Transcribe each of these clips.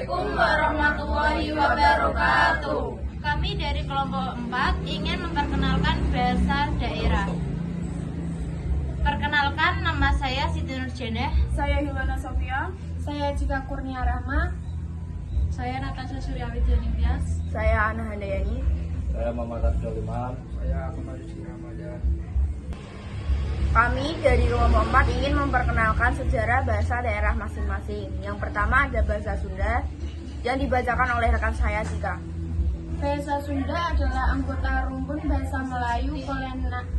Assalamualaikum warahmatullahi wabarakatuh. Kami dari kelompok 4 ingin memperkenalkan bahasa daerah. Perkenalkan, nama saya Siti Nurjana. Saya Hilana Sofia. Saya Jika Kurnia Rahma. Saya Natasha Suryawati Ningtyas. Saya Ana Handayani. Saya Muhammad Abdul Imam. Saya Komarudin Ramadan. Kami dari kelompok 4 ingin memperkenalkan sejarah bahasa daerah masing-masing. Yang pertama ada bahasa Sunda yang dibacakan oleh rekan saya Jika. Bahasa Sunda adalah anggota rumpun bahasa Melayu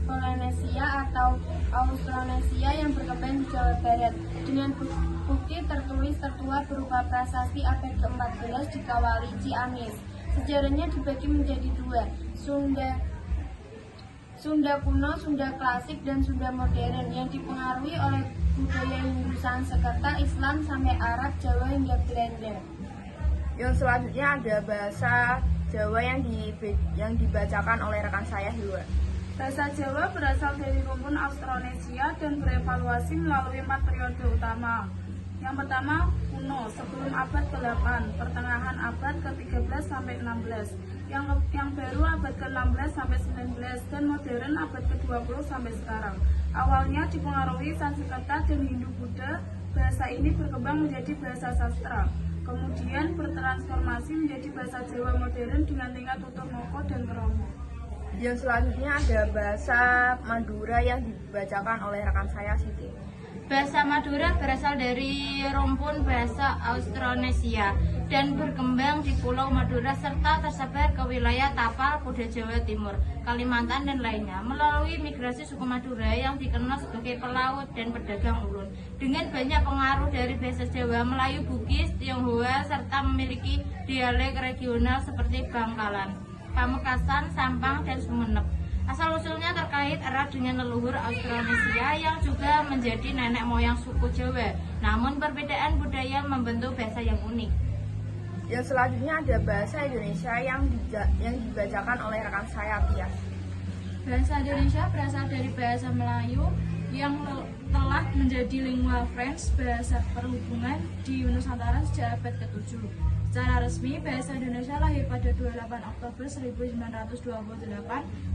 Polynesia atau Austronesia yang berkembang di Jawa Barat dengan bukti tertulis tertua berupa prasasti abad ke-14 di Kawali Ciamis. Sejarahnya dibagi menjadi dua, Sunda kuno, Sunda klasik, dan Sunda modern yang dipengaruhi oleh budaya Hindu Sanskerta, Islam, sampai Arab, Jawa hingga Belanda. Yang selanjutnya ada bahasa Jawa yang dibacakan oleh rekan saya Hilwa. Bahasa Jawa berasal dari rumpun Austronesia dan berevaluasi melalui 4 periode utama. Yang pertama, kuno, sebelum abad ke-8, pertengahan abad ke-13 sampai 16. Yang baru abad ke-16 sampai 19 dan modern abad ke-20 sampai sekarang. Awalnya dipengaruhi Sanskerta dan Hindu-Buddha, bahasa ini berkembang menjadi bahasa sastra. Kemudian bertransformasi menjadi bahasa Jawa modern dengan tingkat tutur moko dan kromo. Yang selanjutnya ada bahasa Madura yang dibacakan oleh rekan saya Siti. Bahasa Madura berasal dari rumpun bahasa Austronesia dan berkembang di Pulau Madura serta tersebar ke wilayah Tapal, Kuda Jawa Timur, Kalimantan, dan lainnya melalui migrasi suku Madura yang dikenal sebagai pelaut dan pedagang ulun. Dengan banyak pengaruh dari bahasa Jawa, Melayu, Bugis, Tionghoa, serta memiliki dialek regional seperti Bangkalan, Pamekasan, Sampang, dan Sumenep. Asal-usulnya terkait erat dengan leluhur Austronesia yang juga menjadi nenek moyang suku Jawa. Namun perbedaan budaya membentuk bahasa yang unik. Yang selanjutnya ada bahasa Indonesia yang dibacakan oleh rekan saya Tias. Bahasa Indonesia berasal dari bahasa Melayu yang telah menjadi lingua franca bahasa perhubungan di Nusantara sejak abad ke-7. Secara resmi, bahasa Indonesia lahir pada 28 Oktober 1928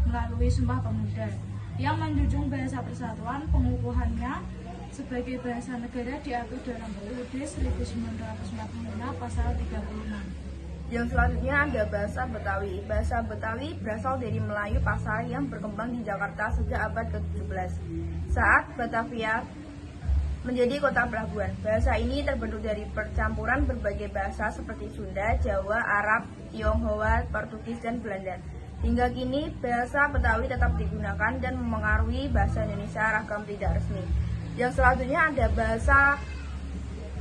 melalui Sumpah Pemuda yang menjunjung bahasa persatuan. Pengukuhannya sebagai bahasa negara diatur dalam UUD 1945 pasal 36. Yang selanjutnya ada bahasa Betawi. Bahasa Betawi berasal dari Melayu Pasar yang berkembang di Jakarta sejak abad ke-17. Saat Batavia menjadi kota pelabuhan. Bahasa ini terbentuk dari percampuran berbagai bahasa seperti Sunda, Jawa, Arab, Tionghoa, Portugis, dan Belanda. Hingga kini, bahasa Betawi tetap digunakan dan memengaruhi bahasa Indonesia ragam tidak resmi. Yang selanjutnya ada bahasa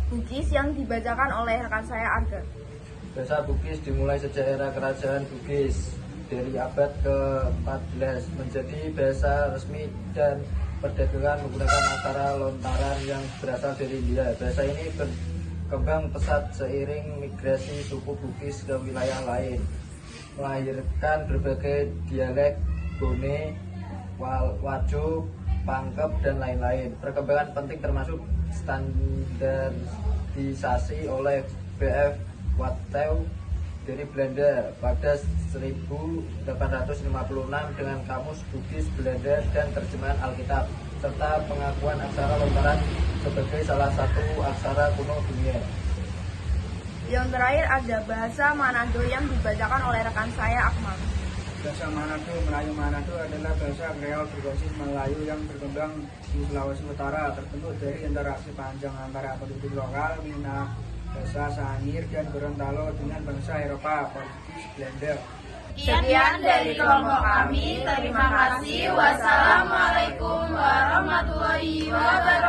Bugis yang dibacakan oleh rekan saya Arga. Bahasa Bugis dimulai sejak era kerajaan Bugis dari abad ke-14 menjadi bahasa resmi dan perdagangan menggunakan antara lontaran yang berasal dari India. Bahasa ini berkembang pesat seiring migrasi suku Bugis ke wilayah lain, melahirkan berbagai dialek Bone, Wajo, Pangkep, dan lain-lain. Perkembangan penting termasuk standarisasi oleh B.F. Watteau dari Belanda pada 1856 dengan kamus Bugis Belanda dan terjemahan Alkitab, serta pengakuan aksara lontaran sebagai salah satu aksara kuno dunia. Yang terakhir ada bahasa Manado yang dibacakan oleh rekan saya Akmal. Bahasa Manado, Melayu Manado adalah bahasa kreol berbasis Melayu yang berkembang di Sulawesi Utara, terbentuk dari interaksi panjang antara penduduk lokal, Minahasa, Sangir, dan Gorontalo dengan bangsa Eropa, Portugis, Belanda. Sekian dari kelompok kami. Terima kasih. Wassalamualaikum warahmatullahi wabarakatuh.